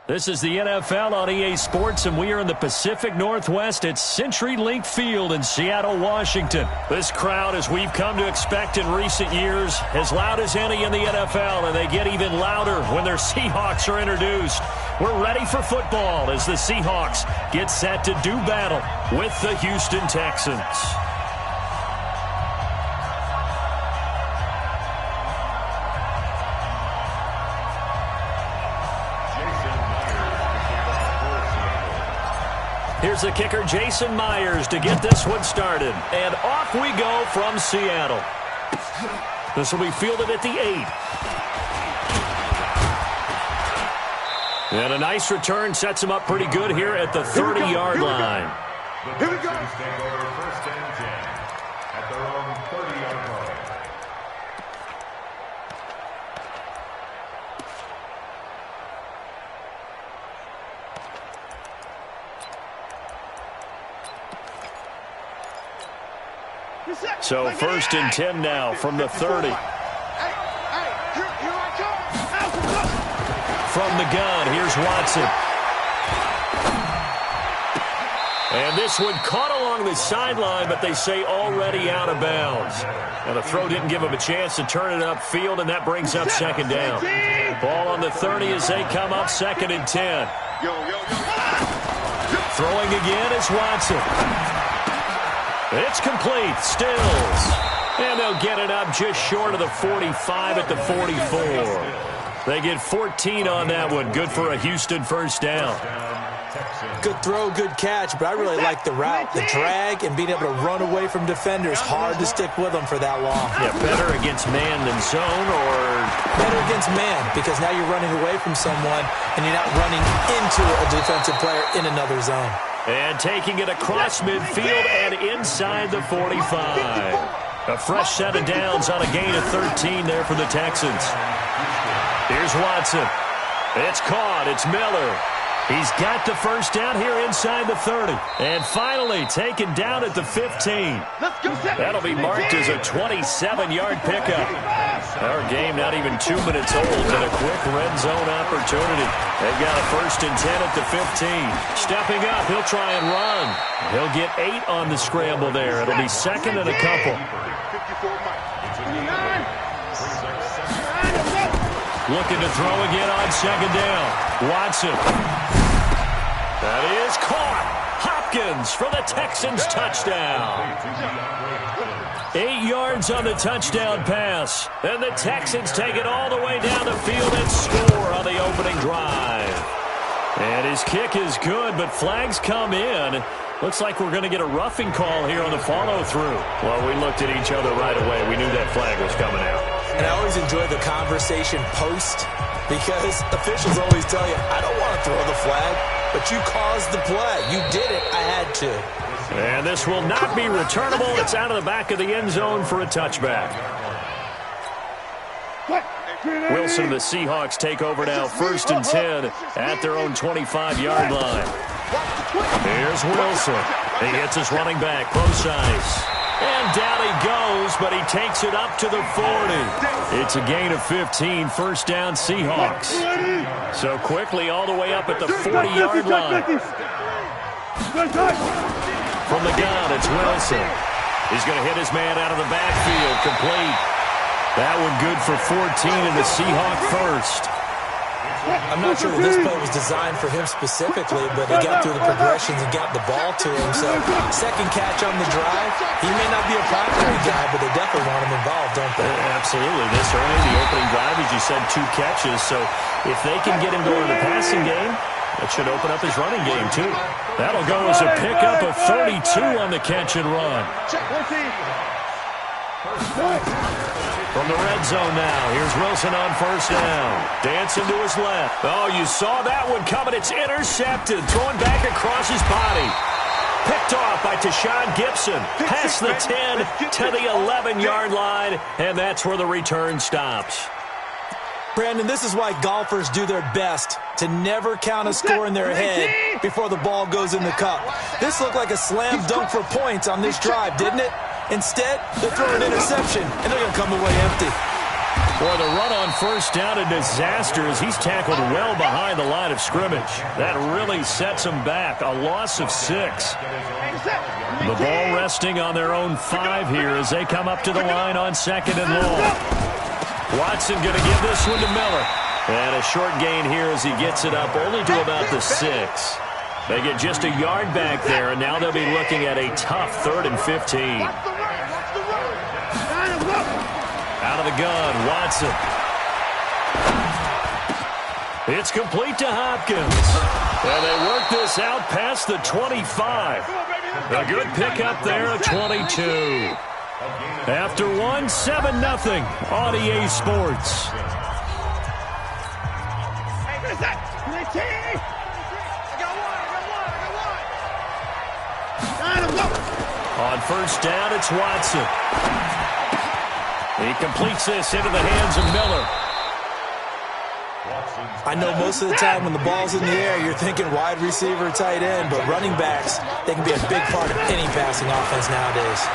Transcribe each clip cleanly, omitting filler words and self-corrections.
This is the NFL on EA Sports, and we are in the Pacific Northwest at CenturyLink Field in Seattle, Washington. This crowd, as we've come to expect in recent years, as loud as any in the NFL, and they get even louder when their Seahawks are introduced. We're ready for football as the Seahawks get set to do battle with the Houston Texans. Here's the kicker, Jason Myers, to get this one started. And off we go from Seattle. This will be fielded at the 8. And a nice return sets him up pretty good here at the 30-yard line. Here we go. Take over first and 10 at their own 30-yard line. So first and 10 now from the 30. From the gun, here's Watson. And this one caught along the sideline, but they say already out of bounds. And the throw didn't give him a chance to turn it upfield, and that brings up second down. Ball on the 30 as they come up second and 10. Throwing again is Watson. It's complete. Stills. And they'll get it up just short of the 45 at the 44. They get 14 on that one. Good for a Houston first down. Good throw, good catch, but I really like the route, the drag, and being able to run away from defenders. Hard to stick with them for that long. Yeah, better against man than zone, or? Better against man, because now you're running away from someone, and you're not running into a defensive player in another zone. And taking it across midfield and inside the 45. A fresh set of downs on a gain of 13 there for the Texans. Here's Watson. It's caught. It's Miller. He's got the first down here inside the 30. And finally taken down at the 15. That'll be marked as a 27-yard pickup. Our game not even 2 minutes old, but a quick red zone opportunity. They've got a first and 10 at the 15. Stepping up, he'll try and run. He'll get 8 on the scramble there. It'll be second and a couple. Looking to throw again on second down. Watson. That is caught. Hopkins for the Texans touchdown. 8 yards on the touchdown pass. And the Texans take it all the way down the field and score on the opening drive. And his kick is good, but flags come in. Looks like we're going to get a roughing call here on the follow-through. Well, we looked at each other right away. We knew that flag was coming out. And I always enjoy the conversation post, because officials always tell you, I don't want to throw the flag, but you caused the play. You did it. I had to. And this will not be returnable. It's out of the back of the end zone for a touchback. Wilson and the Seahawks take over now, first and 10 at their own 25-yard line. Here's Wilson. He hits his running back, close ice. And down he goes, but he takes it up to the 40. It's a gain of 15, first down Seahawks. So quickly all the way up at the 40-yard line. From the gun, it's Wilson. He's going to hit his man out of the backfield, complete. That one good for 14 in the Seahawk first. I'm not sure that this play was designed for him specifically, but he got through the progressions and got the ball to him. So second catch on the drive. He may not be a primary guy, but they definitely want him involved, don't they? Absolutely. This early, the opening drive, as you said, 2 catches. So if they can get him going in the passing game, that should open up his running game, too. That'll go as a pickup of 32 on the catch and run. From the red zone now, here's Wilson on first down. Dancing to his left. Oh, you saw that one coming. It's intercepted. Throwing back across his body. Picked off by Tashawn Gibson. Past the 10 to the 11-yard line, and that's where the return stops. Brandon, this is why golfers do their best to never count a score in their head before the ball goes in the cup. This looked like a slam dunk for points on this drive, didn't it? Instead, they throw an interception, and they're going to come away empty. Boy, the run on first down, a disaster as he's tackled well behind the line of scrimmage. That really sets him back. A loss of 6. The ball resting on their own 5 here as they come up to the line on 2nd and long. Watson going to give this one to Miller. And a short gain here as he gets it up only to about the 6. They get just a yard back there, and now they'll be looking at a tough 3rd and 15. Out of the gun, Watson. It's complete to Hopkins. And they work this out past the 25. A good pickup there at 22. After 1, 7-0 on EA Sports. On first down, it's Watson. He completes this into the hands of Miller. I know most of the time when the ball's in the air, you're thinking wide receiver, tight end, but running backs, they can be a big part of any passing offense nowadays.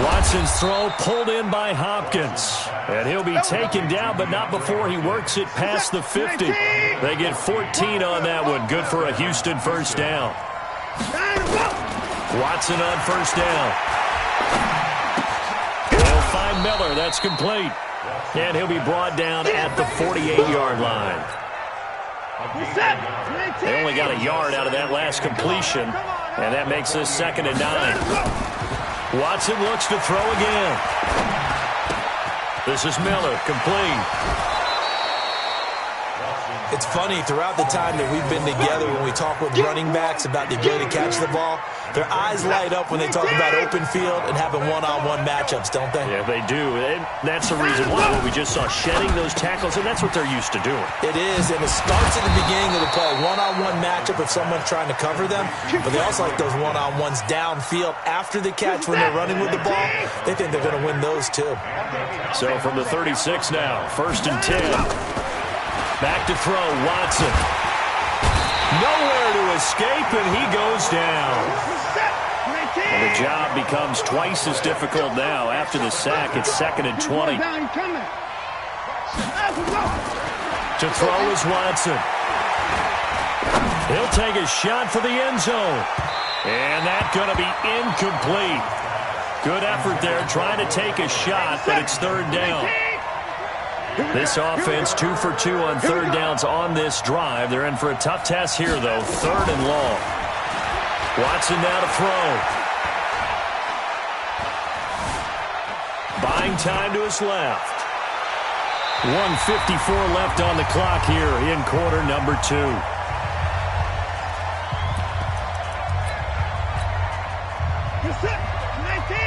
Watson's throw pulled in by Hopkins. And he'll be taken down, but not before he works it past the 50. They get 14 on that one. Good for a Houston first down. Watson on first down. They'll find Miller. That's complete. And he'll be brought down at the 48-yard line. They only got a yard out of that last completion, and that makes this 2nd and 9. Watson looks to throw again. This is Miller, complete. It's funny, throughout the time that we've been together, when we talk with running backs about the ability to catch the ball, their eyes light up when they talk about open field and having one-on-one matchups, don't they? Yeah, they do. And that's the reason why we just saw shedding those tackles, and that's what they're used to doing. It is, and it starts at the beginning of the play. One-on-one matchup if someone's trying to cover them, but they also like those one-on-ones downfield after the catch when they're running with the ball. They think they're going to win those, too. So from the 36 now, 1st and 10. Back to throw, Watson. Nowhere to escape, and he goes down. And the job becomes twice as difficult now. After the sack, it's 2nd and 20. To throw is Watson. He'll take a shot for the end zone. And that's going to be incomplete. Good effort there trying to take a shot, but it's 3rd down. This offense 2 for 2 on 3rd downs on this drive. They're in for a tough test here, though. 3rd and long. Watson now to throw. Buying time to his left. 1:54 left on the clock here in quarter number 2.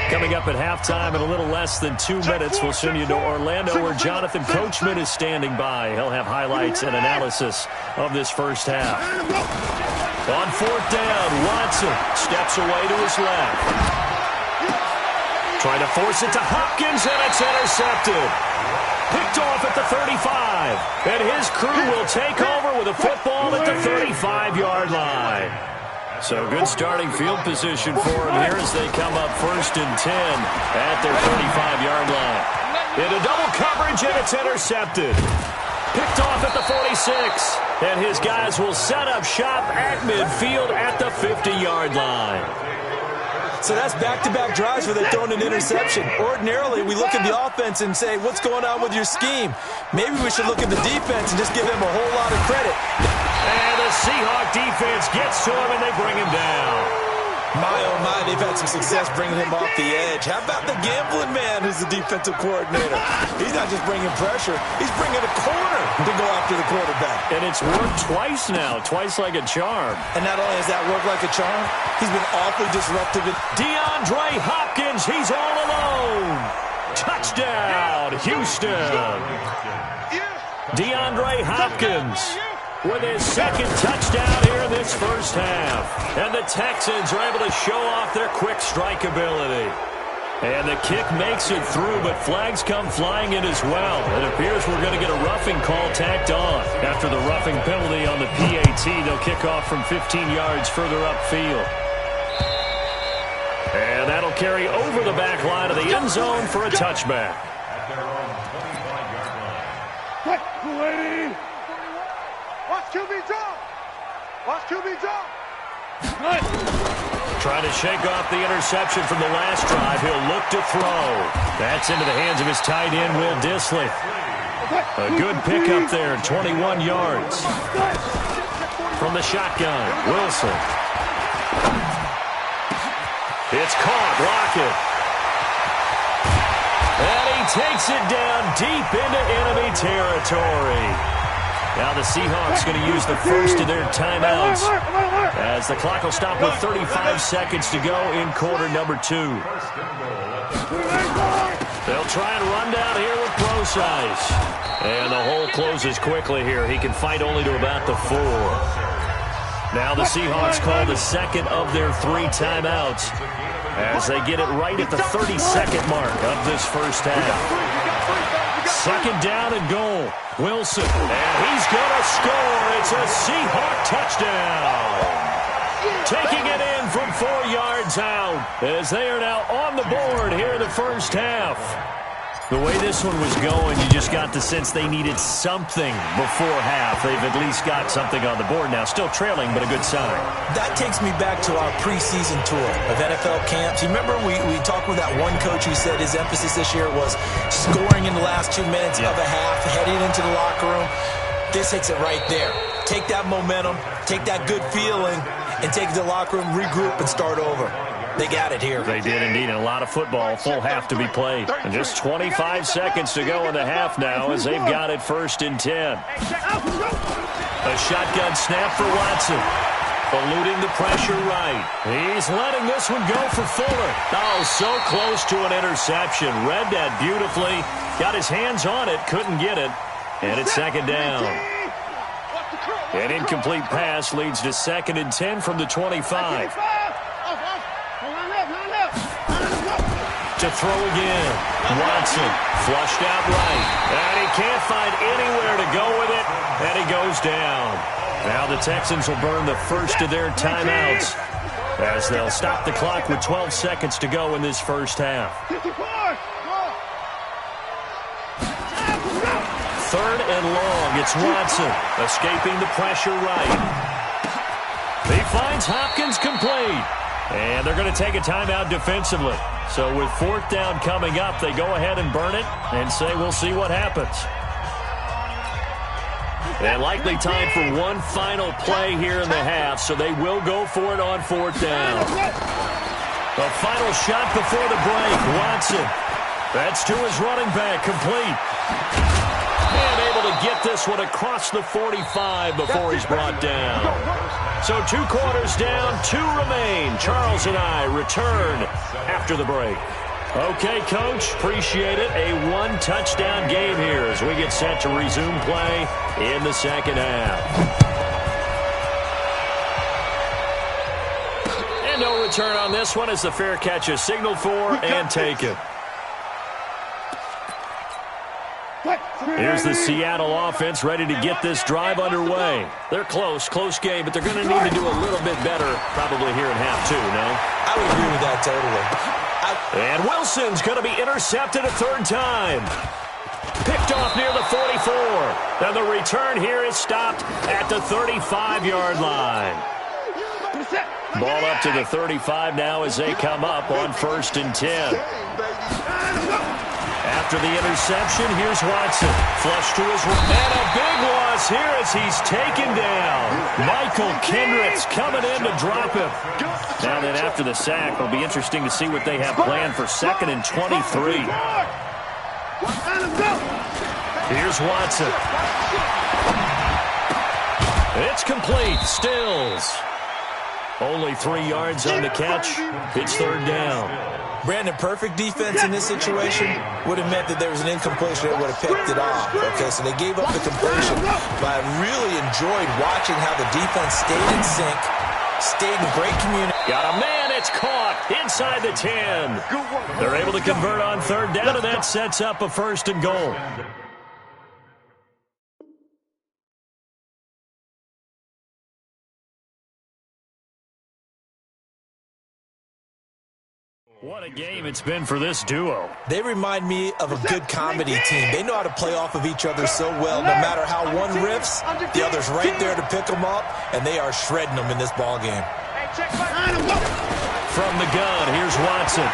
Coming up at halftime in a little less than 2 minutes, we'll send you to Orlando where Jonathan Coachman is standing by. He'll have highlights and analysis of this first half. On 4th down, Watson steps away to his left. Trying to force it to Hopkins, and it's intercepted. Picked off at the 35. And his crew will take over with a football at the 35-yard line. So good starting field position for him here as they come up 1st and 10 at their 35-yard line. Into double coverage, and it's intercepted. Picked off at the 46. And his guys will set up shop at midfield at the 50-yard line. So that's back-to-back drives where they've thrown an interception. Ordinarily, we look at the offense and say, what's going on with your scheme? Maybe we should look at the defense and just give them a whole lot of credit. And the Seahawk defense gets to him, and they bring him down. My, oh my, they've had some success bringing him off the edge. How about the gambling man who's the defensive coordinator? He's not just bringing pressure. He's bringing a corner to go after the quarterback. And it's worked twice now, twice like a charm. And not only has that worked like a charm, he's been awfully disruptive. DeAndre Hopkins, he's all alone. Touchdown, Houston. DeAndre Hopkins with his 2nd touchdown here in this first half. And the Texans are able to show off their quick strike ability. And the kick makes it through, but flags come flying in as well. It appears we're going to get a roughing call tacked on. After the roughing penalty on the PAT, they'll kick off from 15 yards further upfield. And that'll carry over the back line of the end zone for a touchback. At their own 25-yard line. Watch QB drop. Watch QB drop. Trying to shake off the interception from the last drive. He'll look to throw. That's into the hands of his tight end, Will Dissly. A good pickup there, 21 yards. From the shotgun, Wilson. It's caught, Lockett. And he takes it down deep into enemy territory. Now the Seahawks going to use the first of their timeouts as the clock will stop with 35 seconds to go in quarter number 2. They'll try and run down here with Procise. And the hole closes quickly here. He can fight only to about the 4. Now the Seahawks call the second of their 3 timeouts as they get it right at the 30-second mark of this first half. Second down and goal. Wilson, and he's going to score. It's a Seahawk touchdown. Taking it in from 4 yards out as they are now on the board here in the first half. The way this one was going, you just got the sense they needed something before half. They've at least got something on the board now. Still trailing, but a good sign. That takes me back to our preseason tour of NFL camps. You remember we talked with that one coach who said his emphasis this year was scoring in the last 2 minutes of a half, heading into the locker room. This hits it right there. Take that momentum, take that good feeling, and take it to the locker room, regroup, and start over. They got it here. They did indeed, and a lot of football, full half to be played. And just 25 seconds to go in the half now as they've got it 1st and 10. A shotgun snap for Watson. Eluding the pressure right. He's letting this one go for Fuller. Oh, so close to an interception. Read that beautifully. Got his hands on it, couldn't get it. And it's second down. An incomplete pass leads to 2nd and 10 from the 25. To throw again. Watson flushed out right. And he can't find anywhere to go with it. And he goes down. Now the Texans will burn the first of their timeouts as they'll stop the clock with 12 seconds to go in this first half. 3rd and long. It's Watson escaping the pressure right. He finds Hopkins complete. And they're going to take a timeout defensively. So with 4th down coming up, they go ahead and burn it and say we'll see what happens. And likely time for one final play here in the half, so they will go for it on 4th down. A final shot before the break. Watson. That's to his running back, complete. And able to get this one across the 45 before he's brought down. So 2 quarters down, 2 remain. Charles and I return after the break. Okay, Coach, appreciate it. A 1-touchdown game here as we get set to resume play in the second half. And no return on this one as the fair catch is signaled for and taken. Here's the Seattle offense ready to get this drive underway. They're close game, but they're going to need to do a little bit better probably here in half 2, no? I would agree with that totally. And Wilson's going to be intercepted a 3rd time. Picked off near the 44. And the return here is stopped at the 35-yard line. Ball up to the 35 now as they come up on 1st and 10. After the interception, here's Watson. Flush to his right. And a big loss here as he's taken down. Michael Kendricks coming in to drop him. Now then after the sack, it'll be interesting to see what they have planned for 2nd and 23. Here's Watson. It's complete. Stills. Only 3 yards on the catch. It's 3rd down. Brandon, perfect defense in this situation would have meant that there was an incompletion that would have picked it off. Okay, so they gave up the completion, but I really enjoyed watching how the defense stayed in sync, stayed in great communication. Got a man, it's caught inside the 10. They're able to convert on 3rd down, and that sets up a 1st and goal. What a game it's been for this duo. They remind me of a good comedy team. They know how to play off of each other so well. No matter how one riffs, the other's right there to pick them up, and they are shredding them in this ball game. From the gun, here's Watson.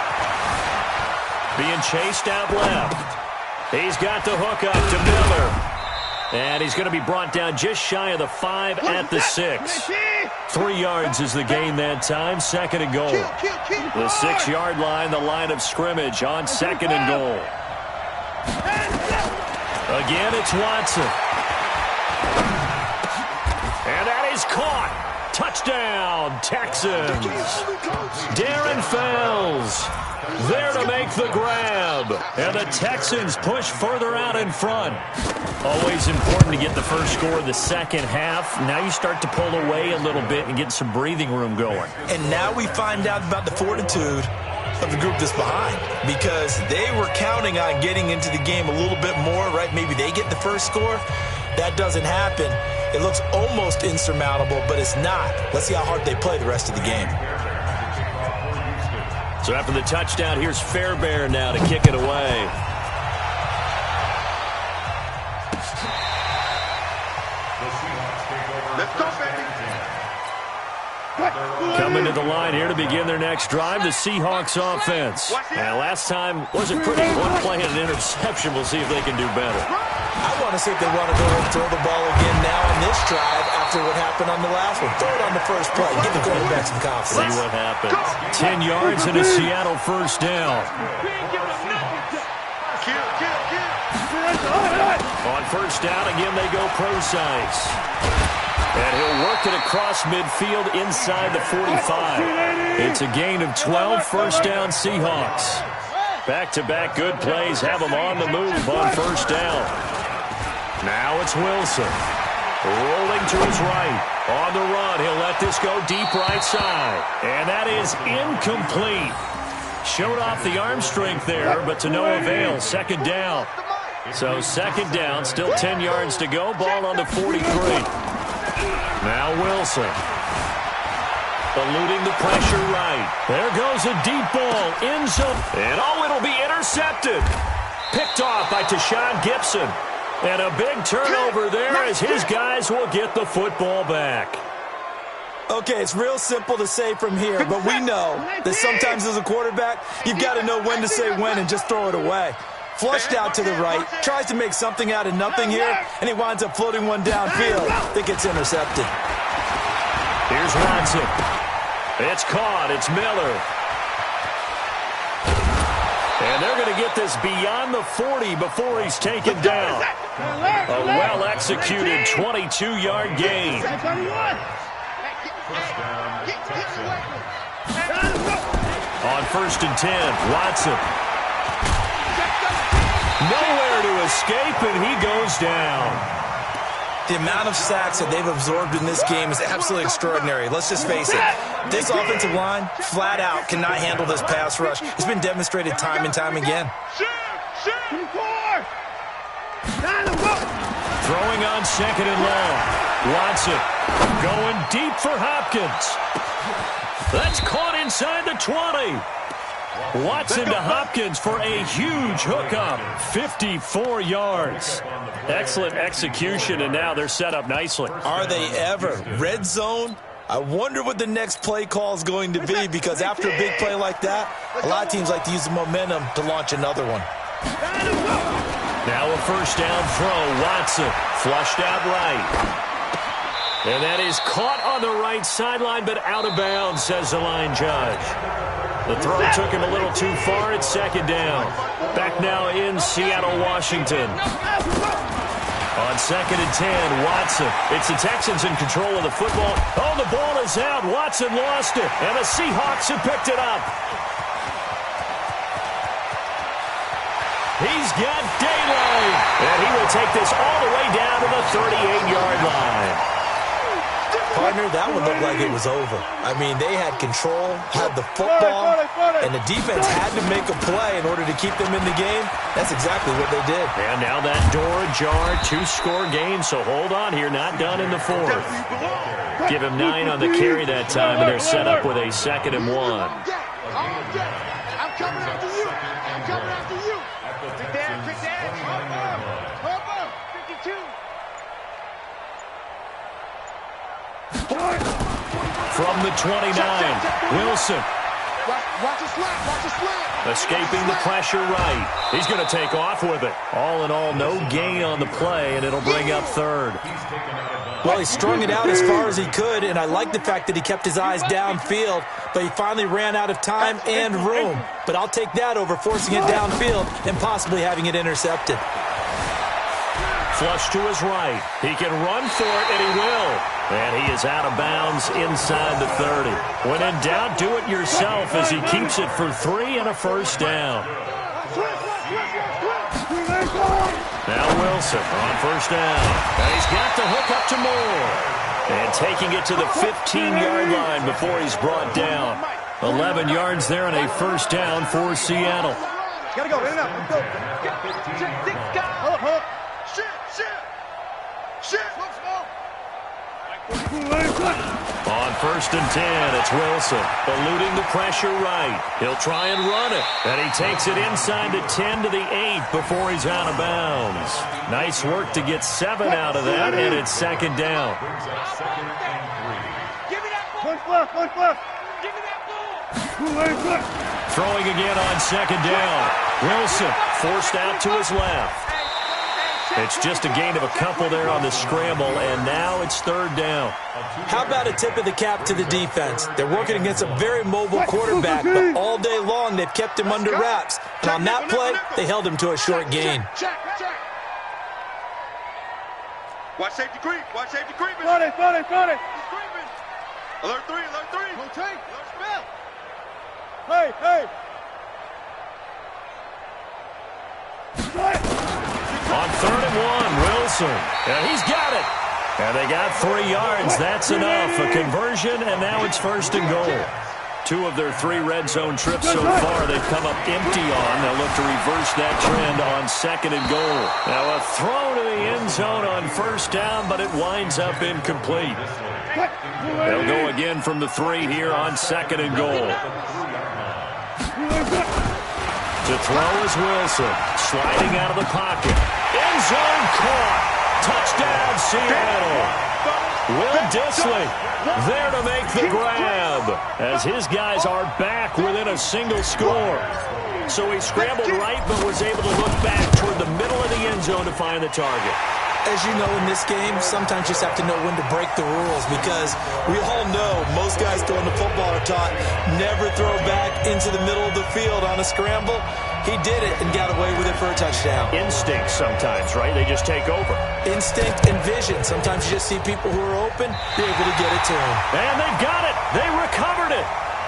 Being chased out left. He's got the hook up to Miller. And he's going to be brought down just shy of the 5 at the 6. 3 yards is the gain that time, 2nd and goal. The 6-yard line, the line of scrimmage on 2nd and goal. Again, it's Watson. And that is caught. Touchdown, Texans. Darren Fells there to make the grab. And the Texans push further out in front. Always important to get the first score of the second half. Now you start to pull away a little bit and get some breathing room going. And now we find out about the fortitude of the group that's behind, because they were counting on getting into the game a little bit more, right? Maybe they get the first score. That doesn't happen. It looks almost insurmountable, but it's not. Let's see how hard they play the rest of the game. So after the touchdown, here's Fairbairn now to kick it away. Coming to the line here to begin their next drive, the Seahawks offense. And last time wasn't pretty. One play and an interception. We'll see if they can do better. I want to see if they want to go and throw the ball again now on this drive after what happened on the last one. Throw it on the first play. Give the quarterback some confidence. See what happens. 10 yards and a Seattle first down. On first down, again, they go pro-size. And he'll work it across midfield inside the 45. It's a gain of 12, first down Seahawks. Back-to-back good plays have them on the move on first down. Now it's Wilson. Rolling to his right. On the run, he'll let this go deep right side. And that is incomplete. Showed off the arm strength there, but to no avail. Second down. So second down, still 10 yards to go. Ball on the 43. Now Wilson. Eluding the pressure right. There goes a deep ball. End zone. And oh, it'll be intercepted. Picked off by Tashawn Gibson. And a big turnover there as his guys will get the football back. Okay, it's real simple to say from here, but we know that sometimes as a quarterback, you've got to know when to say when and just throw it away. Flushed out to the right, tries to make something out of nothing here, and he winds up floating one downfield that gets intercepted. Here's Watson. It's caught. It's Miller. And they're going to get this beyond the 40 before he's taken down. A well-executed 22-yard gain. On first and 10, Watson. Nowhere to escape, and he goes down. The amount of sacks that they've absorbed in this game is absolutely extraordinary. Let's just face it. This offensive line, flat out, cannot handle this pass rush. It's been demonstrated time and time again. Throwing on second and long. Watson going deep for Hopkins. That's caught inside the 20. Watson to Hopkins for a huge hookup. 54 yards. Excellent execution, and now they're set up nicely. Are they ever? Red zone? I wonder what the next play call is going to be, because after a big play like that, a lot of teams like to use the momentum to launch another one. Now a first down throw. Watson flushed out right. And that is caught on the right sideline, but out of bounds, says the line judge. The throw took him a little too far. It's second down. Back now in Seattle, Washington. On second and 10, Watson. It's the Texans in control of the football. Oh, the ball is out. Watson lost it, and the Seahawks have picked it up. He's got daylight, and he will take this all the way down to the 38-yard line. Partner, that would look like it was over. I mean, they had control, had the football, and the defense had to make a play in order to keep them in the game. That's exactly what they did. And now that door ajar, 2-score game, so hold on here, not done in the fourth. Give him 9 on the carry that time, and they're set up with a 2nd and 1. coming after you. I'm coming after you. Quick dash, quick dash. Hop up. 52. From the 29, Wilson. Watch the slant, watch the slant. Escaping the pressure right. He's going to take off with it. All in all, no gain on the play, and it'll bring up third. Well, he strung it out as far as he could, and I like the fact that he kept his eyes downfield, but he finally ran out of time and room. But I'll take that over forcing it downfield and possibly having it intercepted. Flush to his right. He can run for it, and he will. And he is out of bounds inside the 30. When in doubt, do it yourself as he keeps it for 3 and a first down. Now Wilson on first down. And he's got the hook up to Moore. And taking it to the 15-yard line before he's brought down. 11 yards there and a first down for Seattle. Gotta go, in and out. Let's go. Shit. Look small. On first and 10, it's Wilson, eluding the pressure right. He'll try and run it, and he takes it inside the 10 to the 8 before he's out of bounds. Nice work to get 7 out of that, and it's second down. One left. Give me that ball. Throwing again on second down. Wilson forced out to his left. It's just a gain of a couple there on the scramble, and now it's third down. How about a tip of the cap to the defense? They're working against a very mobile quarterback, but all day long they've kept him under wraps. And on that play, they held him to a short gain. Check. Watch safety creep. Front it. He's creeping. Alert 3. Rotate. Alert spell. Hey. On third and 1, Wilson. And he's got it. And they got 3 yards. That's enough. A conversion, and now it's first and goal. 2 of their 3 red zone trips so far they've come up empty on. They'll look to reverse that trend on second and goal. Now a throw to the end zone on first down, but it winds up incomplete. They'll go again from the 3 here on second and goal. To throw is Wilson, sliding out of the pocket. End zone caught. Touchdown, Seattle. Will Dissly there to make the grab as his guys are back within a single score. So he scrambled right but was able to look back toward the middle of the end zone to find the target. As you know, in this game, sometimes you just have to know when to break the rules because we all know most guys throwing the football are taught never throw back into the middle of the field on a scramble. He did it and got away with it for a touchdown. Instinct sometimes, right? They just take over. Instinct and vision. Sometimes you just see people who are open, you're able to get it to them. And they've got it. They recovered it.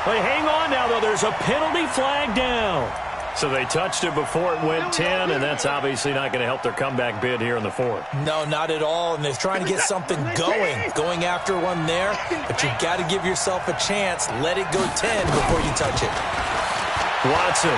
They hang on now, though. There's a penalty flag down. So they touched it before it went 10, and that's obviously not going to help their comeback bid here in the 4th. No, not at all, and they're trying to get something going after one there, but you've got to give yourself a chance. Let it go 10 before you touch it. Watson.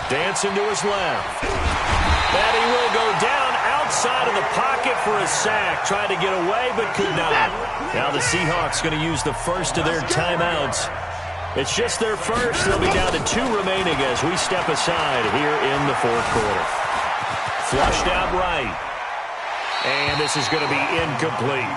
Dancing to his left. And he will go down outside of the pocket for a sack. Tried to get away, but could not. Now the Seahawks going to use the first of their timeouts. It's just their first. They'll be down to 2 remaining as we step aside here in the 4th quarter. Flushed out right. And this is going to be incomplete.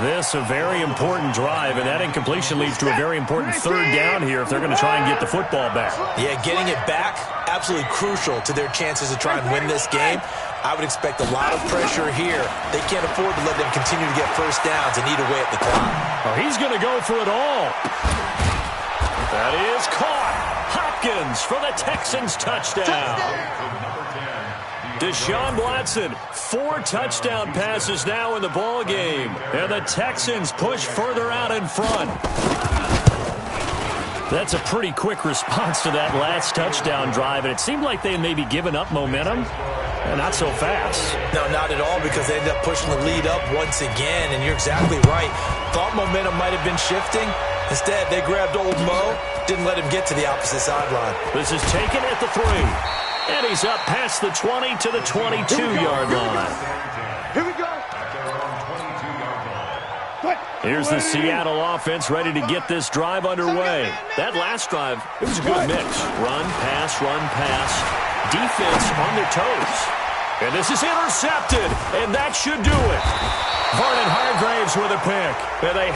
This a very important drive, and that incompletion leads to a very important third down here if they're going to try and get the football back. Yeah, getting it back, absolutely crucial to their chances to try and win this game. I would expect a lot of pressure here. They can't afford to let them continue to get first downs and eat away at the clock. Oh, he's going to go for it all. That is caught. Hopkins for the Texans touchdown. Deshaun Watson, 4 touchdown passes now in the ball game, and the Texans push further out in front. That's a pretty quick response to that last touchdown drive, and it seemed like they may be giving up momentum. Not so fast. No, not at all, because they ended up pushing the lead up once again, and you're exactly right. Thought momentum might have been shifting. Instead, they grabbed old Mo, didn't let him get to the opposite sideline. This is taken at the 3. And he's up past the 20 to the 22-yard line. Here we go. Here's the Seattle offense ready to get this drive underway. That last drive, it was a good mix. Run, pass, defense on their toes. And this is intercepted, and that should do it. Vernon Hargreaves with a pick. And they